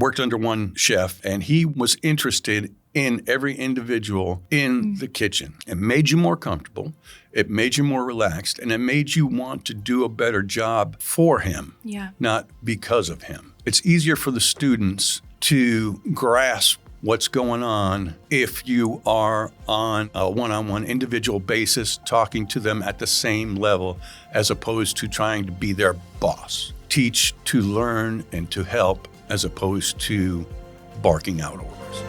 worked under one chef, and he was interested in every individual in the kitchen. It made you more comfortable. It made you more relaxed, and it made you want to do a better job for him, not because of him. It's easier for the students to grasp what's going on if you are on a one-on-one individual basis, talking to them at the same level, as opposed to trying to be their boss. Teach to learn and to help, as opposed to barking out orders.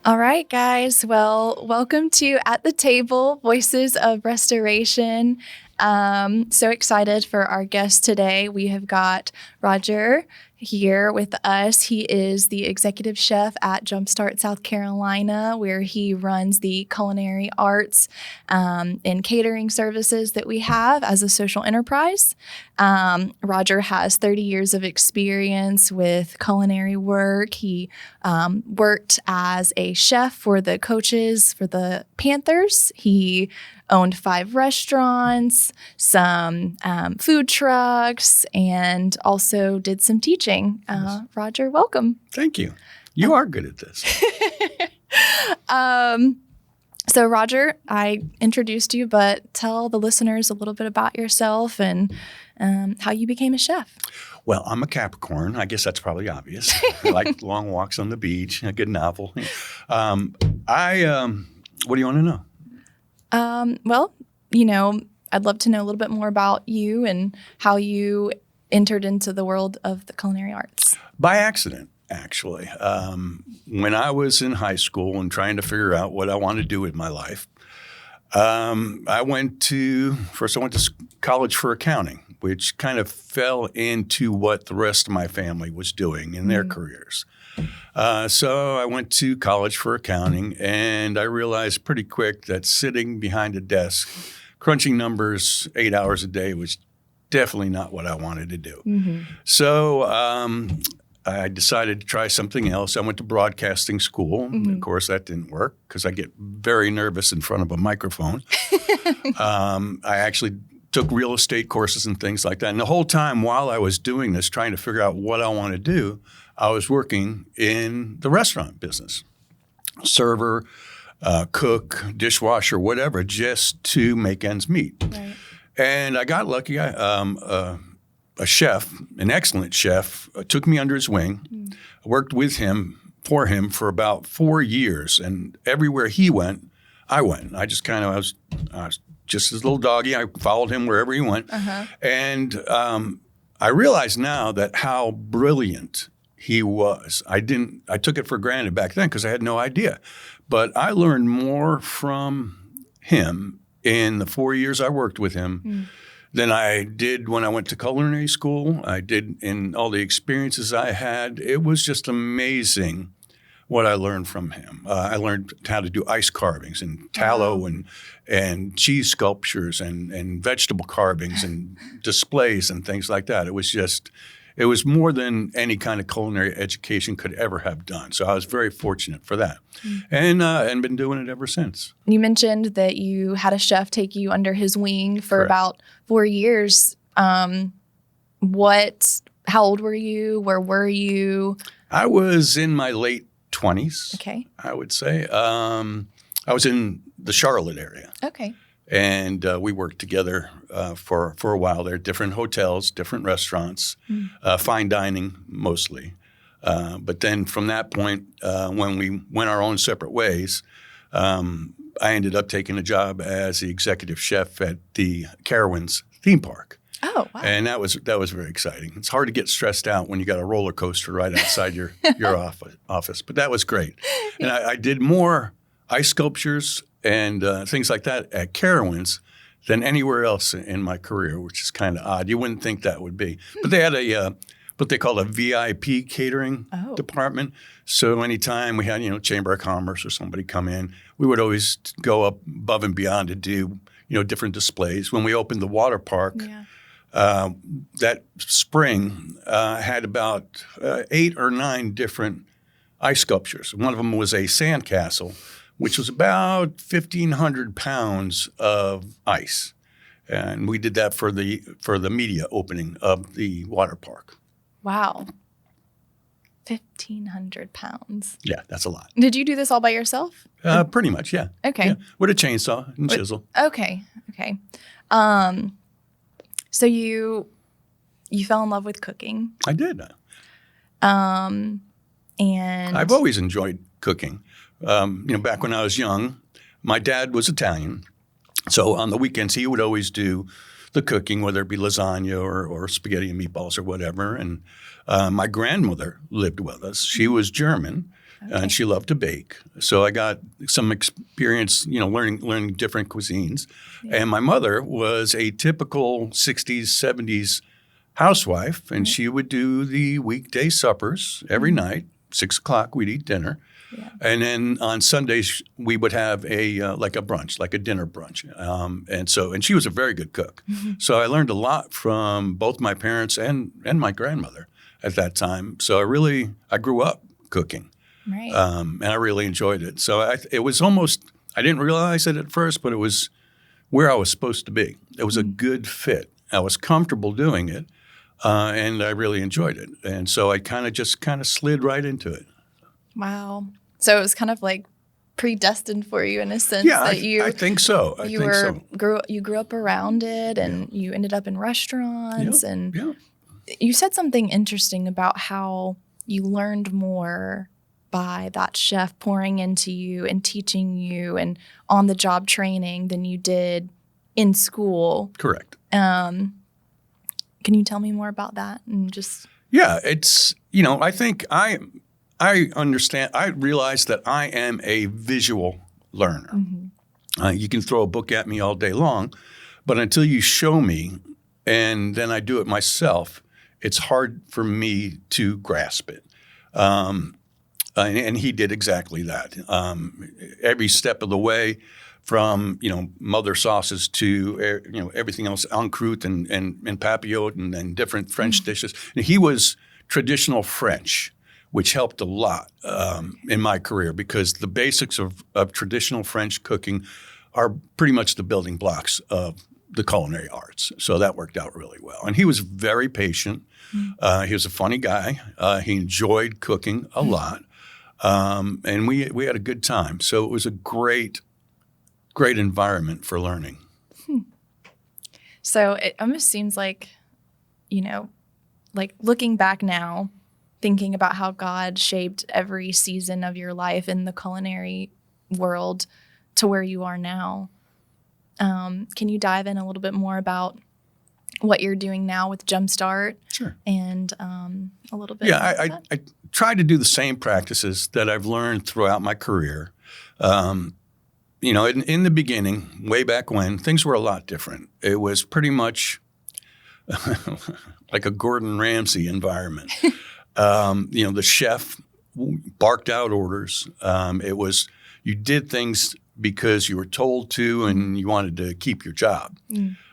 All right, guys. Well, welcome to At the Table, Voices of Restoration. So excited for our guest today. We have got Roger here with us. He is the executive chef at JUMPSTART, South Carolina, where he runs the culinary arts and catering services that we have as a social enterprise. Roger has 30 years of experience with culinary work. He worked as a chef for the coaches for the Panthers. He owned 5 restaurants, some food trucks, and also did some teaching. Roger, welcome. Thank you. You are good at this. So Roger, I introduced you, but tell the listeners a little bit about yourself and how you became a chef. Well, I'm a Capricorn. I guess that's probably obvious. I like long walks on the beach, a good novel. What do you want to know? Well, I'd love to know a little bit more about you and how you entered into the world of the culinary arts. By accident, actually. When I was in high school and trying to figure out what I wanted to do with my life, I went to college for accounting, which kind of fell into what the rest of my family was doing in their careers. So I went to college for accounting, and I realized pretty quick that sitting behind a desk, crunching numbers 8 hours a day was definitely not what I wanted to do. Mm-hmm. So I decided to try something else. I went to broadcasting school. Mm-hmm. Of course, that didn't work because I get very nervous in front of a microphone. I actually took real estate courses and things like that. And the whole time while I was doing this, trying to figure out what I want to do, I was working in the restaurant business, server, cook, dishwasher, whatever, just to make ends meet. Right. And I got lucky. A chef, an excellent chef, took me under his wing. I worked with him, for about 4 years. And everywhere he went, I went. I was just his little doggy. I followed him wherever he went. Uh-huh. And I realize now that how brilliant he was. I took it for granted back then because I had no idea. But I learned more from him in the 4 years I worked with him than I did when I went to culinary school. I did in all the experiences I had. It was just amazing what I learned from him. I learned how to do ice carvings and tallow and cheese sculptures and vegetable carvings and displays and things like that. It was more than any kind of culinary education could ever have done. So I was very fortunate for that, and been doing it ever since. You mentioned that you had a chef take you under his wing for Correct. About 4 years. How old were you? Where were you? I was in my late 20s. Okay. I would say. I was in the Charlotte area. Okay. And we worked together for a while there, different hotels, different restaurants, fine dining mostly. But then from that point, when we went our own separate ways, I ended up taking a job as the executive chef at the Carowinds theme park. Oh, wow. And that was very exciting. It's hard to get stressed out when you got a roller coaster right outside your office, but that was great. And I did more ice sculptures and things like that at Carowinds than anywhere else in my career, which is kind of odd. You wouldn't think that would be. But they had what they called a VIP catering department. So anytime we had, Chamber of Commerce or somebody come in, we would always go up above and beyond to do, different displays. When we opened the water park, that spring had about 8 or 9 different ice sculptures. One of them was a sandcastle, which was about 1,500 pounds of ice. And we did that for the media opening of the water park. Wow. 1,500 pounds. Yeah, that's a lot. Did you do this all by yourself? Pretty much, yeah. Okay. Yeah, with a chainsaw and chisel. Okay. So you fell in love with cooking. I did. And I've always enjoyed cooking. Back when I was young, my dad was Italian. So on the weekends, he would always do the cooking, whether it be lasagna or spaghetti and meatballs or whatever. And my grandmother lived with us. She was German, and she loved to bake. So I got some experience, learning different cuisines. Yeah. And my mother was a typical 60s, 70s housewife, and she would do the weekday suppers every night. 6 o'clock, we'd eat dinner. Yeah. And then on Sundays, we would have a brunch, like a dinner brunch. And she was a very good cook. Mm-hmm. So I learned a lot from both my parents and my grandmother at that time. So I grew up cooking. Right. And I really enjoyed it. So it was almost, I didn't realize it at first, but it was where I was supposed to be. It was a good fit. I was comfortable doing it. And I really enjoyed it. And so I kind of slid right into it. Wow. So it was kind of like predestined for you in a sense. Yeah, that I think so. You grew up around it, and you ended up in restaurants. You said something interesting about how you learned more by that chef pouring into you and teaching you and on-the-job training than you did in school. Correct. Can you tell me more about that? And just it's I think I understand. I realize that I am a visual learner. Mm-hmm. You can throw a book at me all day long, but until you show me and then I do it myself, it's hard for me to grasp it. And he did exactly that. Every step of the way, from mother sauces to everything else, en croûte and papillote and different French dishes. And he was traditional French, which helped a lot in my career because the basics of traditional French cooking are pretty much the building blocks of the culinary arts. So that worked out really well. And he was very patient. He was a funny guy. He enjoyed cooking a lot. And we had a good time. So it was a great environment for learning. So it almost seems like, like looking back now, thinking about how God shaped every season of your life in the culinary world to where you are now. Can you dive in a little bit more about what you're doing now with JUMPSTART? Sure. And a little bit. Yeah, I try to do the same practices that I've learned throughout my career. In the beginning, way back when, things were a lot different. It was pretty much like a Gordon Ramsay environment. The chef barked out orders. It was, you did things because you were told to and you wanted to keep your job.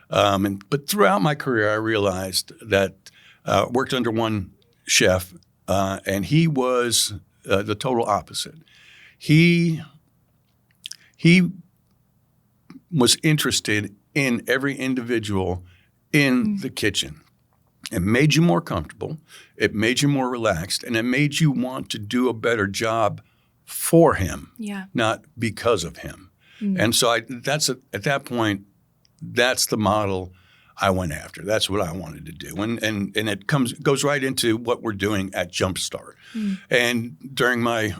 But throughout my career, I realized that worked under one chef, and he was the total opposite. He was interested in every individual in the kitchen. It made you more comfortable. It made you more relaxed, and it made you want to do a better job for him, not because of him. And so at that point, that's the model I went after. That's what I wanted to do. And it goes right into what we're doing at JUMPSTART. And during my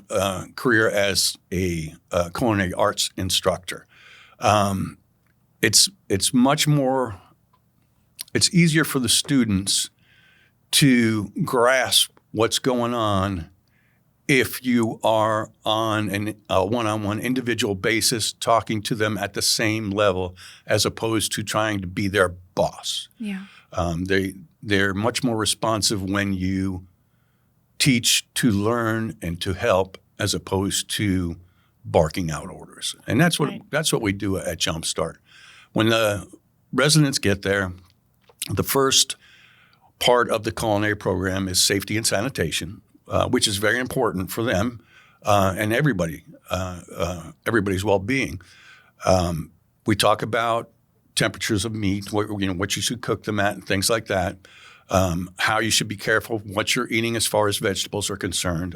career as a culinary arts instructor, it's much more, it's easier for the students to grasp what's going on if you are on a one-on-one individual basis talking to them at the same level as opposed to trying to be their boss. Yeah. They're much more responsive when you teach to learn and to help as opposed to barking out orders. And that's what we do at JUMPSTART. When the residents get there, the first part of the culinary program is safety and sanitation. which is very important for them and everybody's well-being. We talk about temperatures of meat, what you should cook them at, and things like that. How you should be careful what you're eating as far as vegetables are concerned.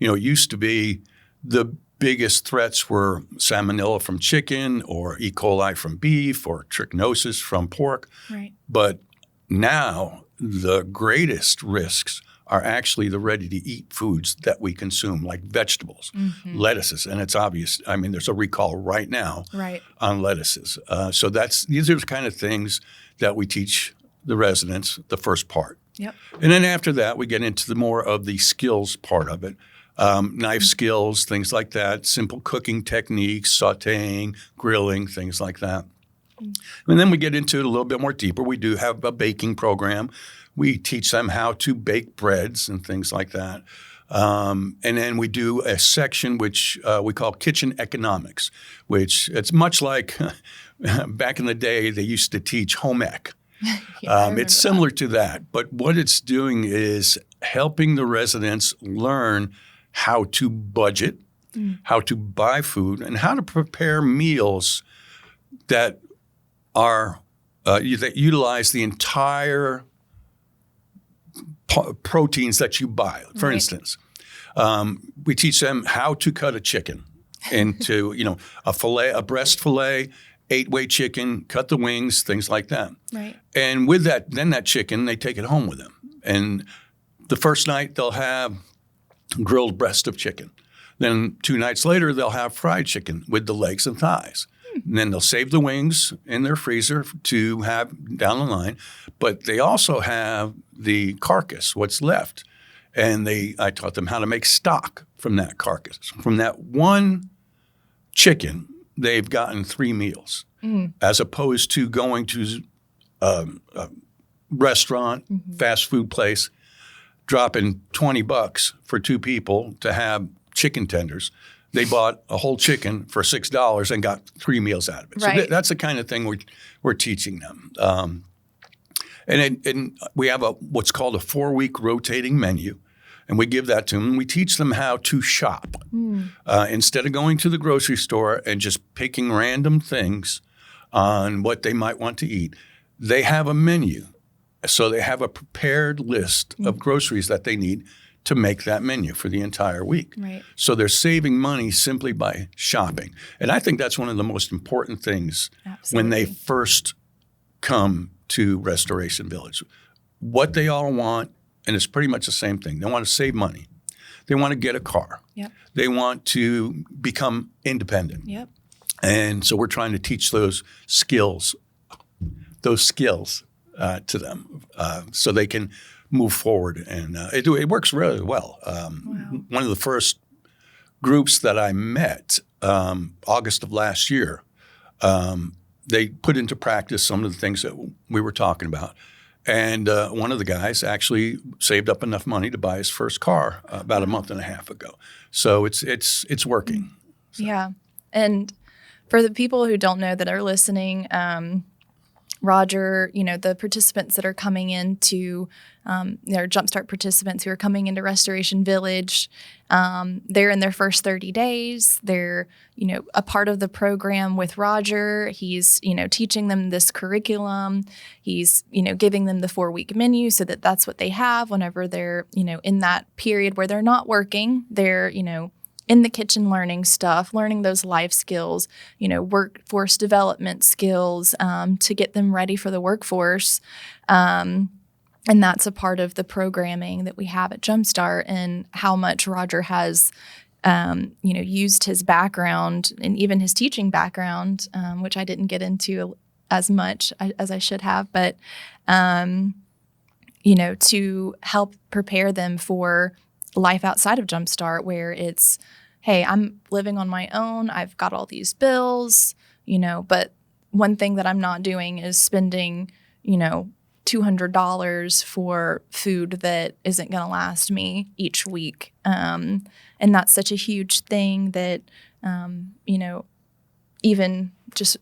It used to be the biggest threats were salmonella from chicken or E. coli from beef or trichinosis from pork. Right. But now the greatest risks are actually the ready-to-eat foods that we consume, like vegetables, lettuces, and it's obvious. I mean, there's a recall right now on lettuces. So these are the kind of things that we teach the residents the first part. Yep. And then after that, we get into the more of the skills part of it. Knife skills, things like that, simple cooking techniques, sautéing, grilling, things like that. And then we get into it a little bit more deeper. We do have a baking program. We teach them how to bake breads and things like that. And then we do a section which we call kitchen economics, which it's much like back in the day they used to teach home ec. It's similar to that. But what it's doing is helping the residents learn how to budget, how to buy food, and how to prepare meals that are that utilize the entire proteins that you buy. For instance, we teach them how to cut a chicken into a breast fillet, 8-way chicken, cut the wings, things like that. Right. And with that chicken, they take it home with them. And the first night they'll have grilled breast of chicken. Then 2 nights later, they'll have fried chicken with the legs and thighs. And then they'll save the wings in their freezer to have down the line. But they also have the carcass, what's left. And I taught them how to make stock from that carcass. From that one chicken, they've gotten 3 meals, as opposed to going to a restaurant, fast food place, dropping $20 for 2 people to have chicken tenders. They bought a whole chicken for $6 and got 3 meals out of it. Right. So that's the kind of thing we're teaching them. And we have what's called a 4-week rotating menu, and we give that to them. We teach them how to shop. Instead of going to the grocery store and just picking random things on what they might want to eat, they have a menu. So they have a prepared list of groceries that they need to make that menu for the entire week. Right. So they're saving money simply by shopping. And I think that's one of the most important things when they first come to Restoration Village. What they all want, and it's pretty much the same thing. They want to save money. They want to get a car. Yep. They want to become independent. Yep. And so we're trying to teach those skills to them so they can move forward. And it works really well. One of the first groups that I met, August of last year, they put into practice some of the things that we were talking about. And one of the guys actually saved up enough money to buy his first car about a month and a half ago. So it's working. So. Yeah. And for the people who don't know that are listening, Roger, the participants that are coming into, they're JUMPSTART participants who are coming into Restoration Village, they're in their first 30 days. They're, a part of the program with Roger. He's, teaching them this curriculum. He's, giving them the 4-week menu so that that's what they have whenever they're, in that period where they're not working. They're, in the kitchen learning stuff, learning those life skills, workforce development skills to get them ready for the workforce. And that's a part of the programming that we have at JUMPSTART, and how much Roger has, used his background and even his teaching background, which I didn't get into as much as I should have, but, to help prepare them for life outside of JUMPSTART, where it's, hey, I'm living on my own. I've got all these bills, but one thing that I'm not doing is spending, $200 for food that isn't going to last me each week. And that's such a huge thing that, even just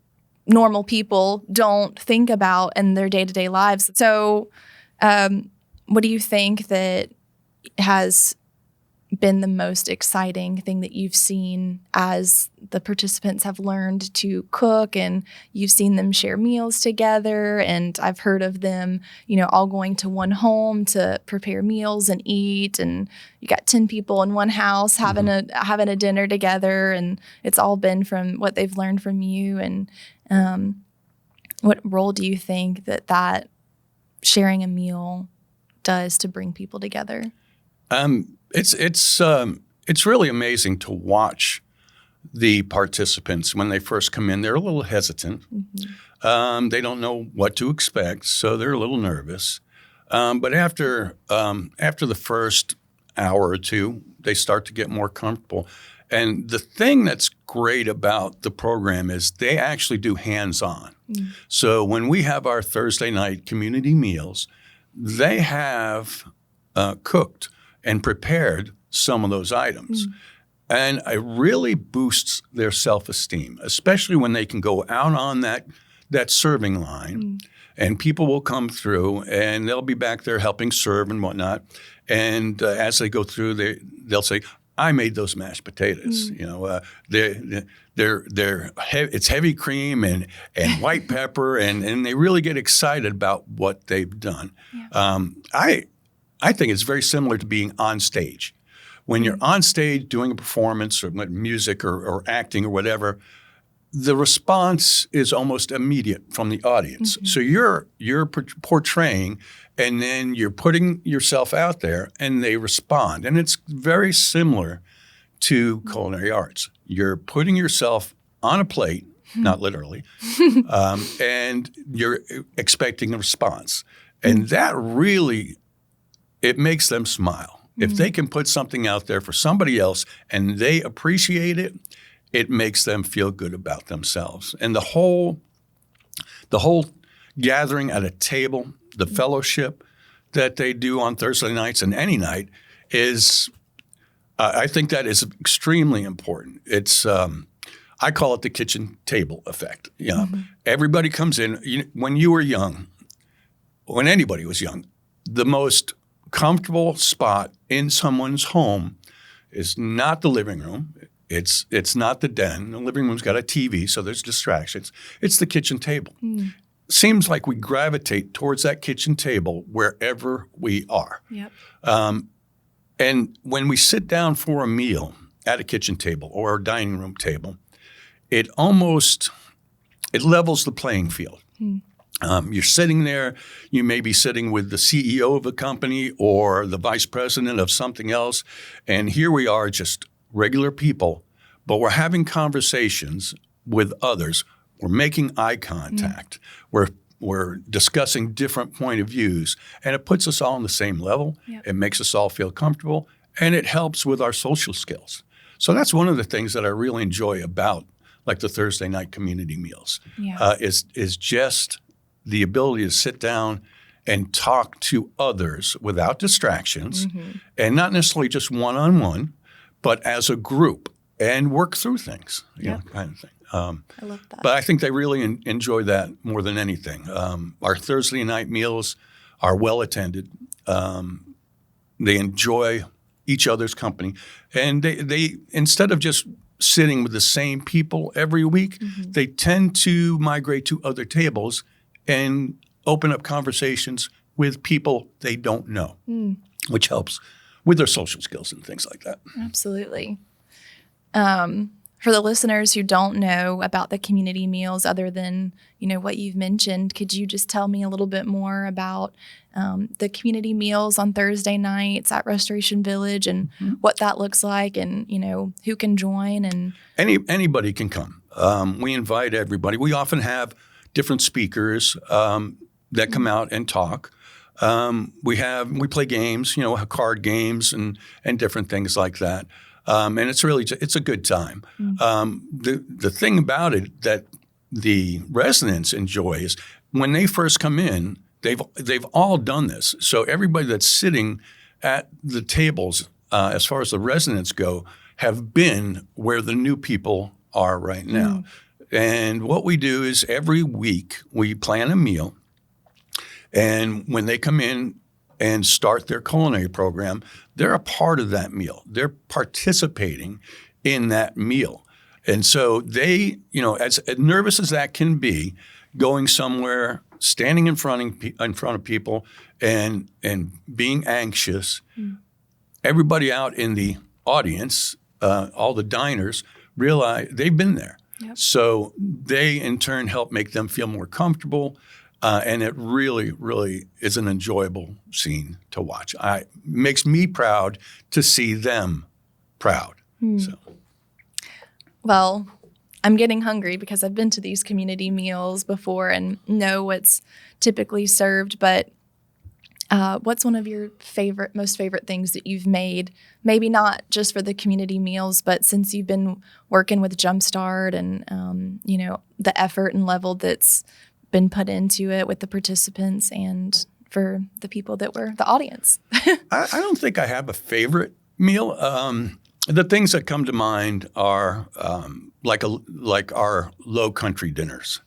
normal people don't think about in their day-to-day lives. So what do you think that has been the most exciting thing that you've seen as the participants have learned to cook and you've seen them share meals together? And I've heard of them, all going to one home to prepare meals and eat. And you got 10 people in one house having a dinner together. And it's all been from what they've learned from you. And what role do you think that sharing a meal does to bring people together? It's really amazing to watch the participants when they first come in. They're a little hesitant. They don't know what to expect, so they're a little nervous. But after the first hour or two, they start to get more comfortable. And the thing that's great about the program is they actually do hands-on. So when we have our Thursday night community meals, they have cooked and prepared some of those items. And it really boosts their self-esteem, especially when they can go out on that serving line and people will come through and they'll be back there helping serve and whatnot. And as they go through, they'll say, I made those mashed potatoes. It's heavy cream and white pepper, and they really get excited about what they've done. Yeah. I think it's very similar to being on stage. When you're on stage doing a performance or music or acting or whatever, the response is almost immediate from the audience. So you're portraying, and then you're putting yourself out there, and they respond. And it's very similar to culinary arts. You're putting yourself on a plate, not literally, and you're expecting a response. And that really, it makes them smile. If they can put something out there for somebody else and they appreciate it, it makes them feel good about themselves. And the whole gathering at a table, the fellowship that they do on Thursday nights and any night is, I think that is extremely important. It's, I call it the kitchen table effect. Everybody comes in. When you were young, when anybody was young, the most comfortable spot in someone's home is not the living room. It's not the den. The living room's got a TV, so there's distractions. It's the kitchen table. Seems like we gravitate towards that kitchen table wherever we are. Yep. And when we sit down for a meal at a kitchen table or a dining room table, it levels the playing field. You're sitting there, you may be sitting with the CEO of a company or the vice president of something else, and here we are just regular people, but we're having conversations with others. We're making eye contact. We're discussing different point of views, and it puts us all on the same level. Yep. It makes us all feel comfortable, and it helps with our social skills. So that's one of the things that I really enjoy about like the Thursday night community meals, is just the ability to sit down and talk to others without distractions, and not necessarily just one-on-one, but as a group and work through things, kind of thing. I love that. But I think they really enjoy that more than anything. Our Thursday night meals are well attended. They enjoy each other's company, and they instead of just sitting with the same people every week, they tend to migrate to other tables and open up conversations with people they don't know, which helps with their social skills and things like that. Absolutely. For the listeners who don't know about the community meals, other than what you've mentioned, could you just tell me a little bit more about the community meals on Thursday nights at Restoration Village and what that looks like, and who can join? And anybody can come. We invite everybody. We often have different speakers that come out and talk. We play games, card games and different things like that. And it's a good time. The thing about it that the residents enjoy is when they first come in, they've all done this. So everybody that's sitting at the tables, as far as the residents go, have been where the new people are right now. And what we do is every week we plan a meal, and when they come in, and start their culinary program, they're a part of that meal. They're participating in that meal. And so they, as nervous as that can be, going somewhere, standing in front of people and being anxious, everybody out in the audience, all the diners, realize they've been there. Yep. So they, in turn, help make them feel more comfortable. And it really, really is an enjoyable scene to watch. Makes me proud to see them proud. So. Well, I'm getting hungry because I've been to these community meals before and know what's typically served. But what's one of your most favorite things that you've made? Maybe not just for the community meals, but since you've been working with JUMPSTART and the effort and level that's been put into it with the participants and for the people that were the audience. I don't think I have a favorite meal. The things that come to mind are like our Low Country dinners.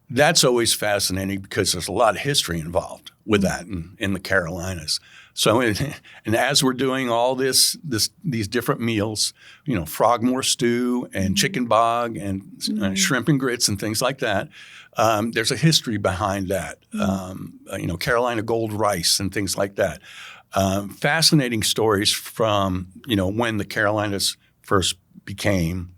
That's always fascinating because there's a lot of history involved with that in the Carolinas. So, and as we're doing all these different meals, frogmore stew and chicken bog and shrimp and grits and things like that, there's a history behind that. Carolina gold rice and things like that. Fascinating stories from when the Carolinas first became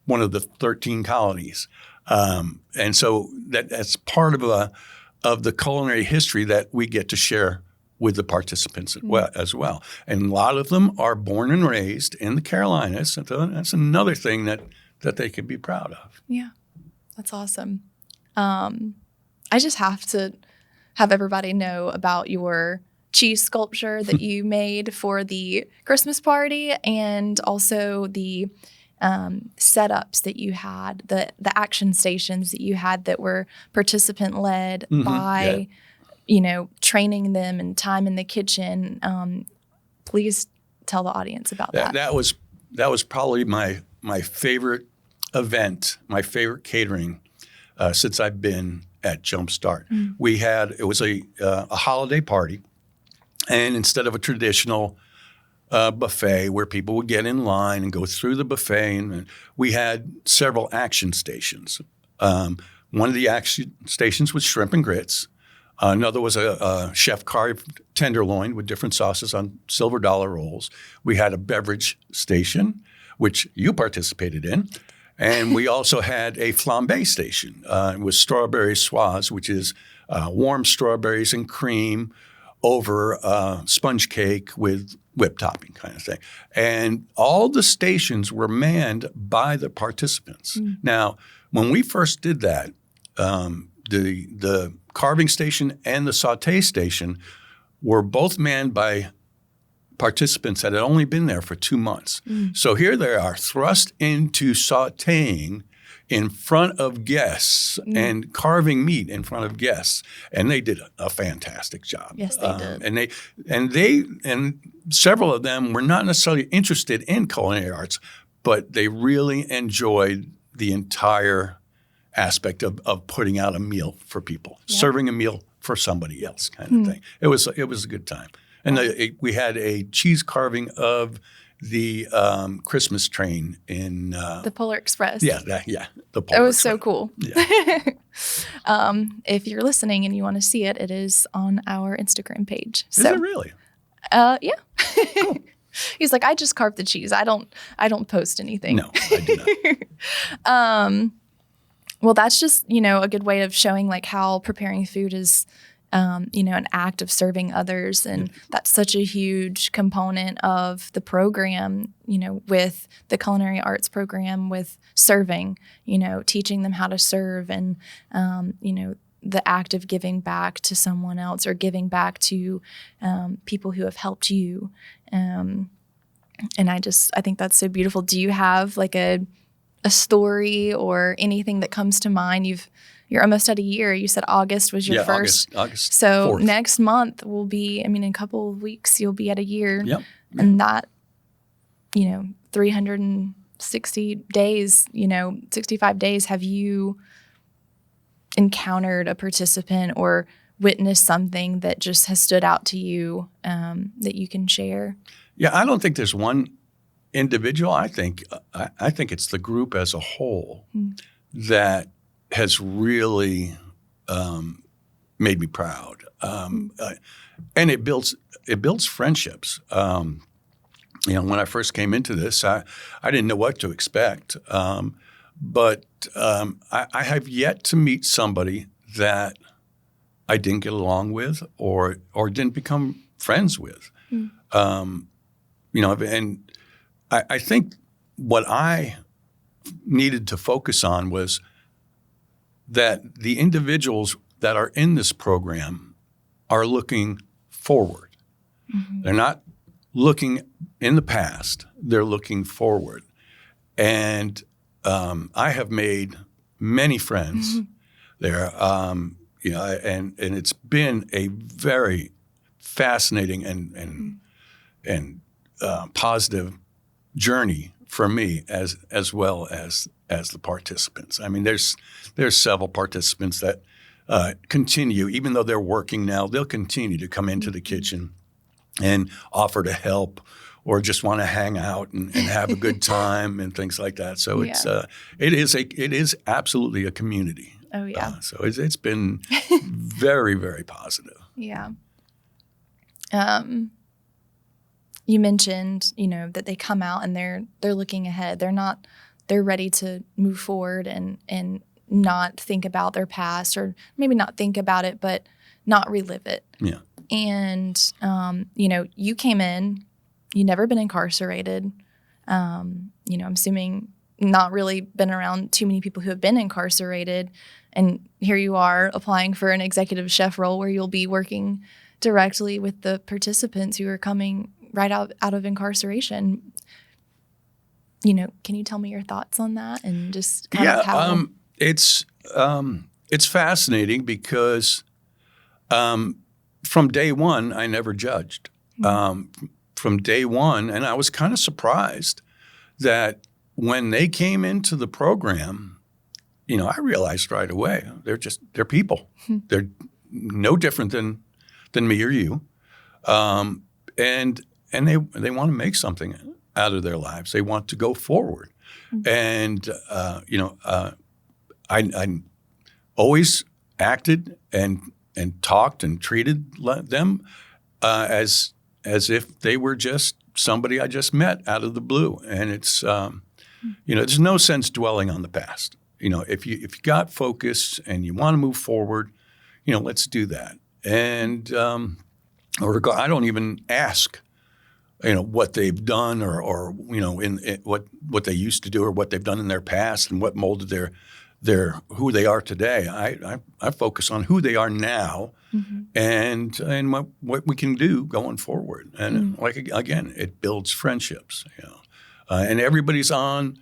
one of the 13 colonies, and so that's part of the culinary history that we get to share with the participants as well. And a lot of them are born and raised in the Carolinas. And so that's another thing that they can be proud of. Yeah, that's awesome. I just have to have everybody know about your cheese sculpture that you made for the Christmas party and also the setups that you had, the action stations that you had that were participant-led by training them and time in the kitchen. Please tell the audience about that. That was probably my favorite event, my favorite catering since I've been at JUMPSTART. It was a holiday party, and instead of a traditional buffet where people would get in line and go through the buffet, and we had several action stations. One of the action stations was shrimp and grits. Another was a chef-carved tenderloin with different sauces on silver dollar rolls. We had a beverage station, which you participated in. And we also had a flambe station with strawberry soise, which is warm strawberries and cream over sponge cake with whipped topping kind of thing. And all the stations were manned by the participants. Now, when we first did that, the carving station and the sauté station were both manned by participants that had only been there for 2 months. So here they are thrust into sautéing in front of guests and carving meat in front of guests. And they did a fantastic job. Yes, they did. And several of them were not necessarily interested in culinary arts, but they really enjoyed the entire aspect of putting out a meal for people, serving a meal for somebody else kind of thing. It was a good time. And we had a cheese carving of the Christmas train in the Polar Express. The Polar Express. It was so cool. Yeah. If you're listening and you want to see it, it is on our Instagram page. Is it really? Yeah. Cool. He's like, I just carved the cheese. I don't post anything. No, I do not. Well, that's just, a good way of showing like how preparing food is, an act of serving others. And that's such a huge component of the program, with the culinary arts program, with serving, teaching them how to serve and, the act of giving back to someone else or giving back to people who have helped you. And I think that's so beautiful. Do you have like a story or anything that comes to mind? You're almost at a year. You said August was your first. August. So 4th. Next month will be, in a couple of weeks, you'll be at a year. Yep. And that, 360 days, 65 days, have you encountered a participant or witnessed something that just has stood out to you that you can share? Yeah, I don't think there's one individual. I think it's the group as a whole that has really made me proud, and it builds friendships. When I first came into this, I didn't know what to expect, but I have yet to meet somebody that I didn't get along with or didn't become friends with. And I think what I needed to focus on was that the individuals that are in this program are looking forward. They're not looking in the past. They're looking forward. And I have made many friends there. And it's been a very fascinating and positive journey for me as well as the participants. I mean, there's several participants that continue, even though they're working now, they'll continue to come into the kitchen and offer to help or just want to hang out and have a good time and things like that. So it is absolutely a community. Oh yeah. So it's been very, very positive. Yeah. You mentioned, that they come out and they're looking ahead. They're ready to move forward and not think about their past, or maybe not think about it, but not relive it. Yeah. And, you came in, you never been incarcerated. I'm assuming not really been around too many people who have been incarcerated. And here you are applying for an executive chef role where you'll be working directly with the participants who are coming right out of incarceration. Can you tell me your thoughts on that and just kind of how? It's fascinating because from day one, I never judged. From day one, and I was kind of surprised that when they came into the program, I realized right away they're people. They're no different than me or you, and they want to make something out of their lives. They want to go forward, and I always acted and talked and treated them as if they were just somebody I just met out of the blue. And it's there's no sense dwelling on the past. If you got focus and you want to move forward, let's do that. And I don't even ask what they've done or in what they used to do or what they've done in their past and what molded their who they are today. I focus on who they are now and what we can do going forward. And again, it builds friendships. And everybody's on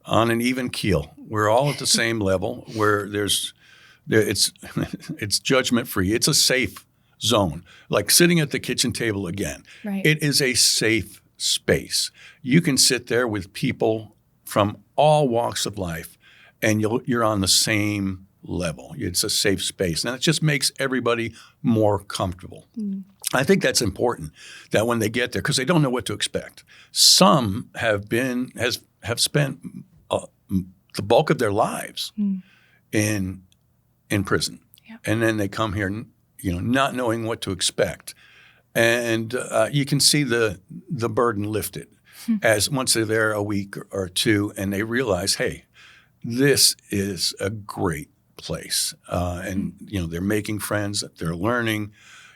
an even keel. We're all at the same level where it's judgment free. It's a safe zone. Like sitting at the kitchen table again. Right. It is a safe space. You can sit there with people from all walks of life, and you're on the same level. It's a safe space, and it just makes everybody more comfortable. I think that's important that when they get there, because they don't know what to expect. Some have spent the bulk of their lives in prison, and then they come here, not knowing what to expect, and you can see the burden lifted as once they're there a week or two, and they realize, hey, this is a great place, and they're making friends, they're learning,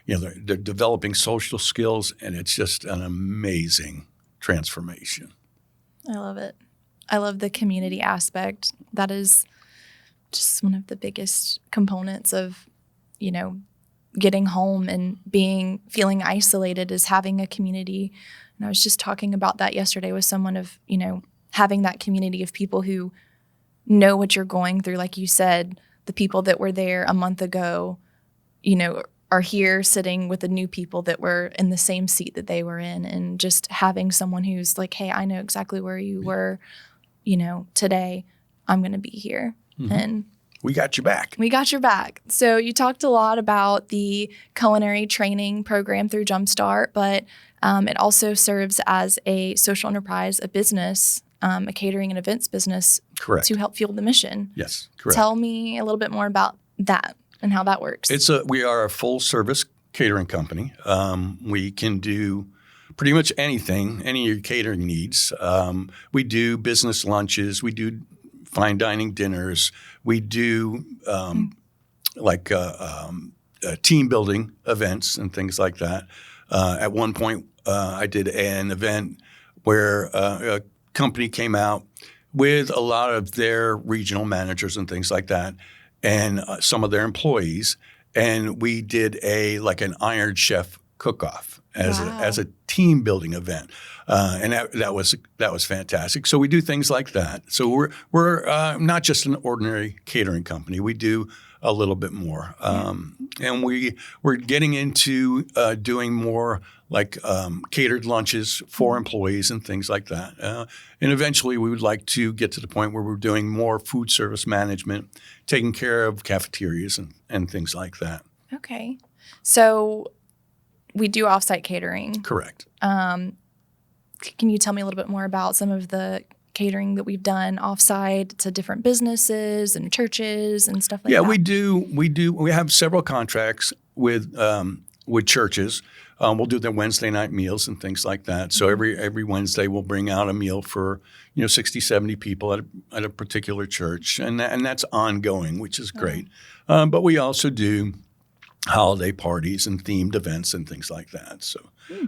they're developing social skills, and it's just an amazing transformation. I love it. I love the community aspect. That is just one of the biggest components of, getting home and feeling isolated, is having a community. And I was just talking about that yesterday with someone of, having that community of people who know what you're going through. Like you said, the people that were there a month ago, are here sitting with the new people that were in the same seat that they were in, and just having someone who's like, hey, I know exactly where you were, today. I'm going to be here. And we got your back. We got your back. So you talked a lot about the culinary training program through JUMPSTART, but it also serves as a social enterprise, a business, a catering and events business. Correct. To help fuel the mission. Yes, correct. Tell me a little bit more about that and how that works. We are a full service catering company. We can do pretty much anything, any of your catering needs. We do business lunches. We do fine dining dinners. We do team building events and things like that. At one point, I did an event where a company came out with a lot of their regional managers and things like that, and some of their employees, and we did an Iron Chef cook-off as a team building event, and that was fantastic. So we do things like that. So we're not just an ordinary catering company. We do a little bit more, and we're getting into doing more catered lunches for employees and things like that. And eventually, we would like to get to the point where we're doing more food service management, taking care of cafeterias and things like that. Okay, so we do offsite catering. Correct. Can you tell me a little bit more about some of the catering that we've done offsite to different businesses and churches and stuff like that? Yeah, we do. We have several contracts with churches. We'll do their Wednesday night meals and things like that. So every Wednesday we'll bring out a meal for 60, 70 people at a particular church, and that's ongoing, which is great. But we also do holiday parties and themed events and things like that. So,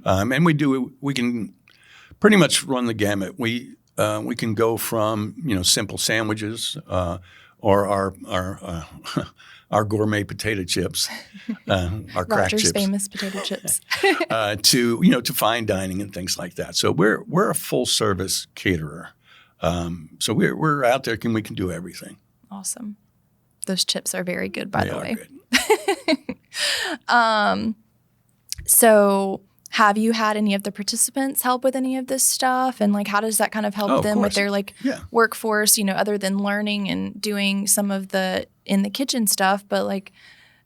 and we can pretty much run the gamut. We can go from simple sandwiches or our gourmet potato chips, our crack Roger's chips, famous potato chips, to fine dining and things like that. So we're a full service caterer. So we're out there and we can do everything. Awesome. Those chips are very good, by the way. Good. So have you had any of the participants help with any of this stuff? And how does that kind of help them with their workforce, other than learning and doing some of the in the kitchen stuff? But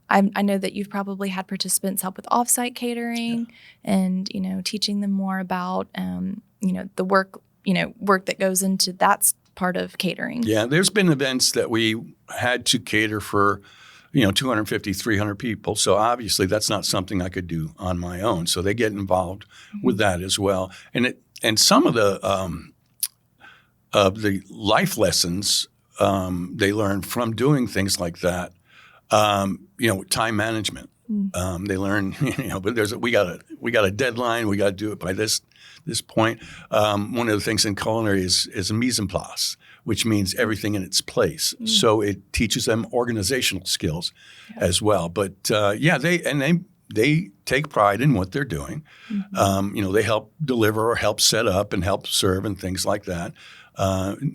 I know that you've probably had participants help with offsite catering and, teaching them more about, the work that goes into that part of catering. Yeah, there's been events that we had to cater for 250, 300 people. So obviously that's not something I could do on my own. So they get involved with that as well. And some of the life lessons they learn from doing things like that, time management. They learn, but we got a deadline. We got to do it by this point. One of the things in culinary is a mise en place, which means everything in its place. So it teaches them organizational skills as well. But they take pride in what they're doing. They help deliver or help set up and help serve and things like that.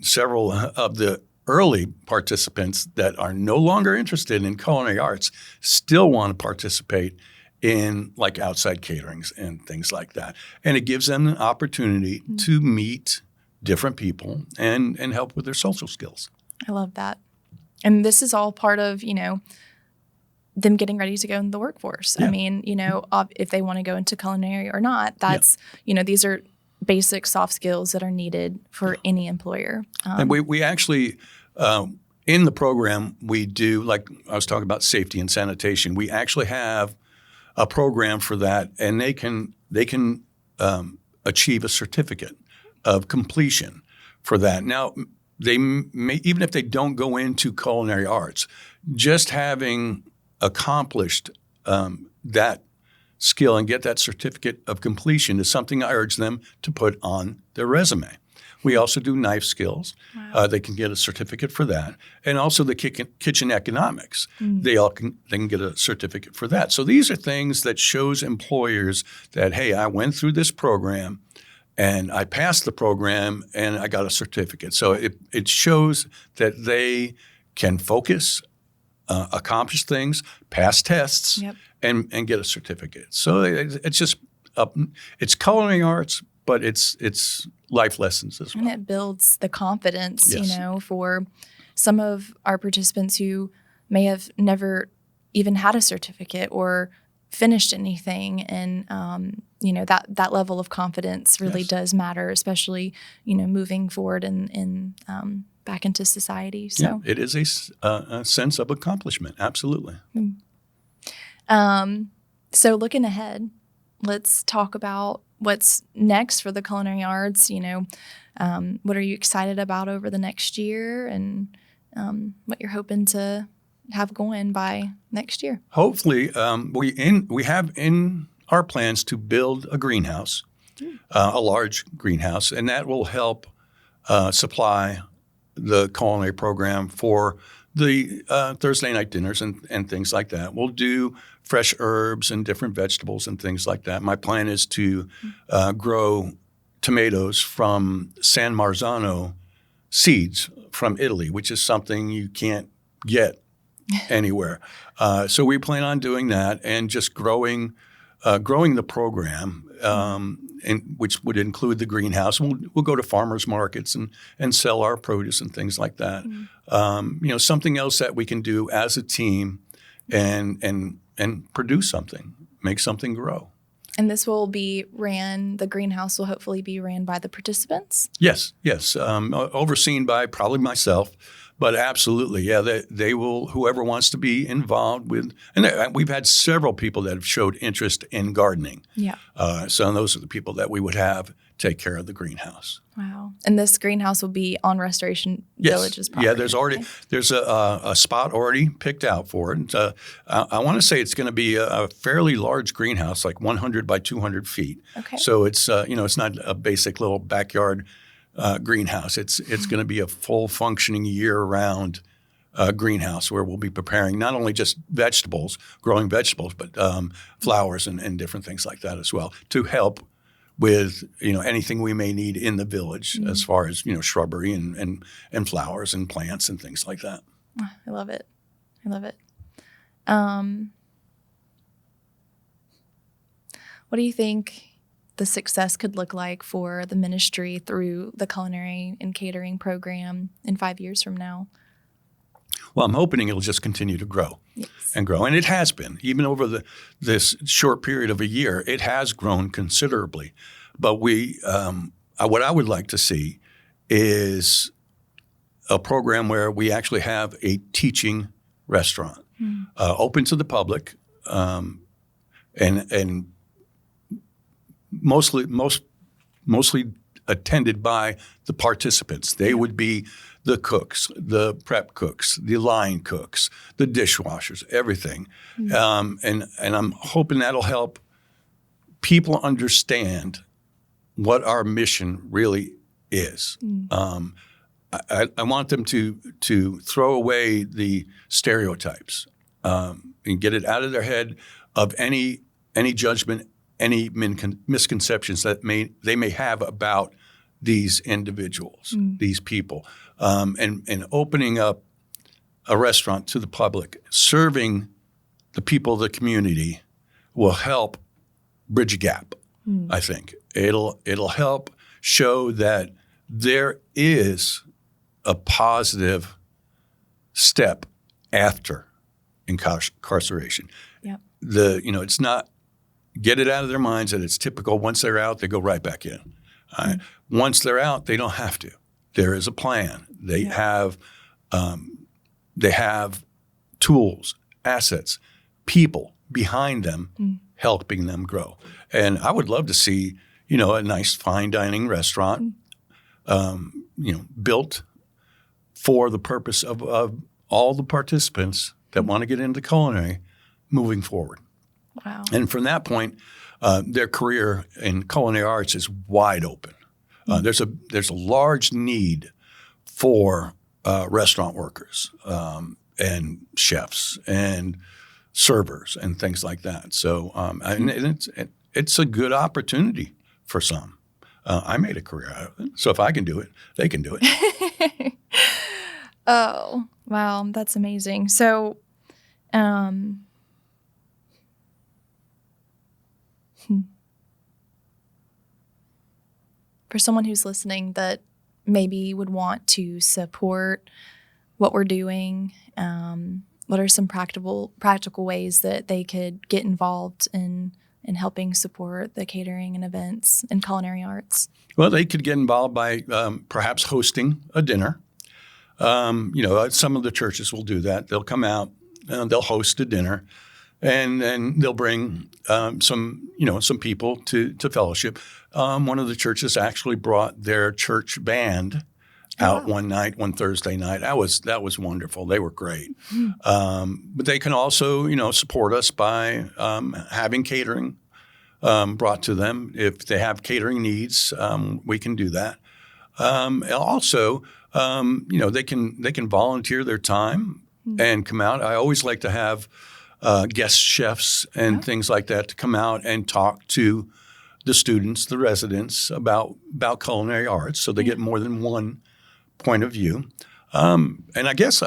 Several of the early participants that are no longer interested in culinary arts still want to participate in outside caterings and things like that. And it gives them an opportunity to meet different people and help with their social skills. I love that. And this is all part of, them getting ready to go into the workforce. Yeah. I mean, if they want to go into culinary or not, that's, these are basic soft skills that are needed for any employer. And we actually, in the program, we do, like I was talking about safety and sanitation, we actually have a program for that, and they can achieve a certificate of completion for that. Now, they may, even if they don't go into culinary arts, just having accomplished that skill and get that certificate of completion is something I urge them to put on their resume. We also do knife skills. Wow. They can get a certificate for that. And also the kitchen economics. They can get a certificate for that. So these are things that shows employers that, hey, I went through this program and I passed the program and I got a certificate. So it shows that they can focus, accomplish things, pass tests, and get a certificate. So it's just it's culinary arts, but it's life lessons as well. And it builds the confidence, Yes. For some of our participants who may have never even had a certificate or finished anything. And, that level of confidence really does matter, especially, moving forward and back into society. So yeah, it is a sense of accomplishment. Absolutely. So looking ahead, let's talk about what's next for the culinary arts. What are you excited about over the next year, and what you're hoping to have going by next year? Hopefully, we have in our plans to build a greenhouse, a large greenhouse, and that will help supply the culinary program for the Thursday night dinners and things like that. We'll do fresh herbs and different vegetables and things like that. My plan is to grow tomatoes from San Marzano seeds from Italy, which is something you can't get anywhere. So we plan on doing that and just growing the program, which would include the greenhouse. We'll go to farmers markets and sell our produce and things like that. Something else that we can do as a team and produce something, make something grow. And this will be the greenhouse will hopefully be ran by the participants? Yes. Overseen by probably myself. But absolutely, yeah, they will, whoever wants to be involved with, and we've had several people that have showed interest in gardening. Yeah. So those are the people that we would have take care of the greenhouse. Wow. And this greenhouse will be on Restoration Village's property. Yeah, there's a spot already picked out for it. I want to say it's going to be a fairly large greenhouse, like 100 by 200 feet. Okay. So it's it's not a basic little backyard greenhouse. It's going to be a full functioning year-round greenhouse where we'll be preparing not only just growing vegetables, but flowers and different things like that as well to help with anything we may need in the village as far as shrubbery and flowers and plants and things like that. I love it. What do you think the success could look like for the ministry through the culinary and catering program in 5 years from now? Well, I'm hoping it'll just continue to grow and grow. And it has been. Even over this short period of a year, it has grown considerably. But what I would like to see is a program where we actually have a teaching restaurant open to the public and mostly attended by the participants. They would be the cooks, the prep cooks, the line cooks, the dishwashers, everything. And I'm hoping that'll help people understand what our mission really is. I want them to throw away the stereotypes and get it out of their head of any judgment, any misconceptions that they may have about these individuals, these people, and opening up a restaurant to the public, serving the people of the community will help bridge a gap. I think it'll help show that there is a positive step after incarceration. Yep. It's not get it out of their minds that it's typical. Once they're out, they go right back in. Once they're out, they don't have to. There is a plan. They have tools, assets, people behind them helping them grow. And I would love to see, a nice fine dining restaurant, built for the purpose of all the participants that want to get into culinary moving forward. Wow. And from that point, their career in culinary arts is wide open. There's a large need for restaurant workers and chefs and servers and things like that. So and it's a good opportunity for some. I made a career out of it. So if I can do it, they can do it. Oh, wow. That's amazing. So for someone who's listening that maybe would want to support what we're doing. What are some practical ways that they could get involved in helping support the catering and events and culinary arts? Well, they could get involved by perhaps hosting a dinner. Some of the churches will do that. They'll come out and they'll host a dinner, and then they'll bring some people to fellowship. One of the churches actually brought their church band out one Thursday night. That was wonderful. They were great. But they can also, support us by having catering brought to them. If they have catering needs, we can do that. Also, they can volunteer their time and come out. I always like to have guest chefs and things like that to come out and talk to the students, the residents about culinary arts, so they get more than one point of view. And I guess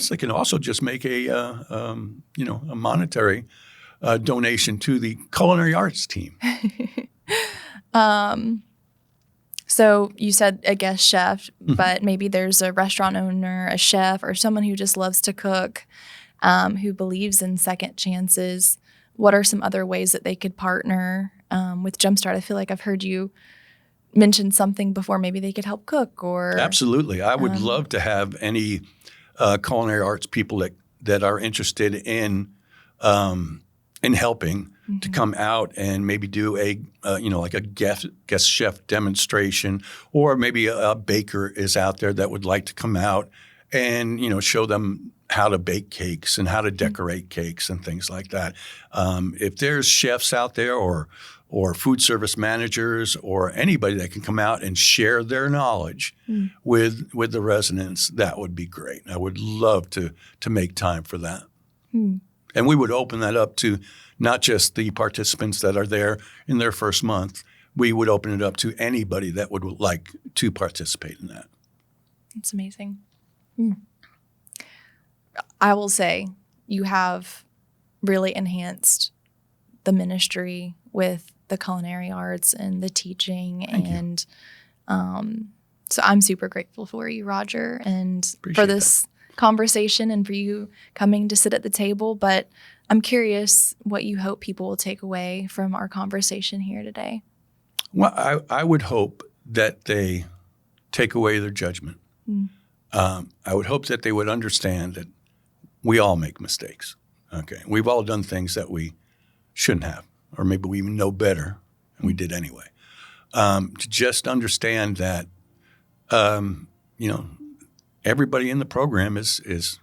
they can also just make a monetary donation to the culinary arts team. So you said a guest chef, but maybe there's a restaurant owner, a chef, or someone who just loves to cook, who believes in second chances. What are some other ways that they could partner with JUMPSTART? I feel like I've heard you mention something before. Maybe they could help cook or... Absolutely. I would love to have any culinary arts people that are interested in helping to come out and maybe do a guest chef demonstration, or maybe a baker is out there that would like to come out and show them how to bake cakes and how to decorate cakes and things like that. If there's chefs out there or food service managers or anybody that can come out and share their knowledge with the residents, that would be great. I would love to make time for that. And we would open that up to not just the participants that are there in their first month. We would open it up to anybody that would like to participate in that. That's amazing. I will say you have really enhanced the ministry with the culinary arts and the teaching. Thank you. So I'm super grateful for you, Roger, and Appreciate for this conversation and for you coming to sit at the table. But I'm curious what you hope people will take away from our conversation here today. Well, I would hope that they take away their judgment. I would hope that they would understand that we all make mistakes. Okay, we've all done things that we shouldn't have, or maybe we even know better, and we did anyway. To just understand that, everybody in the program is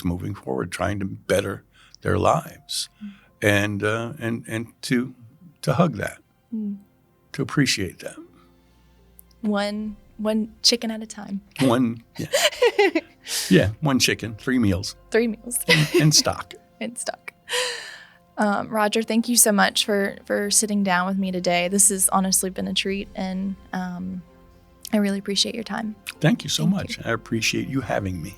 moving forward, trying to better their lives, and to hug that, to appreciate that. One chicken at a time. One chicken, 3 meals. 3 meals. In stock. In stock. Roger, thank you so much for sitting down with me today. This has honestly been a treat, and I really appreciate your time. Thank you so much. I appreciate you having me.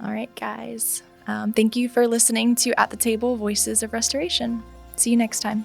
All right, guys. Thank you for listening to At the Table, Voices of Restoration. See you next time.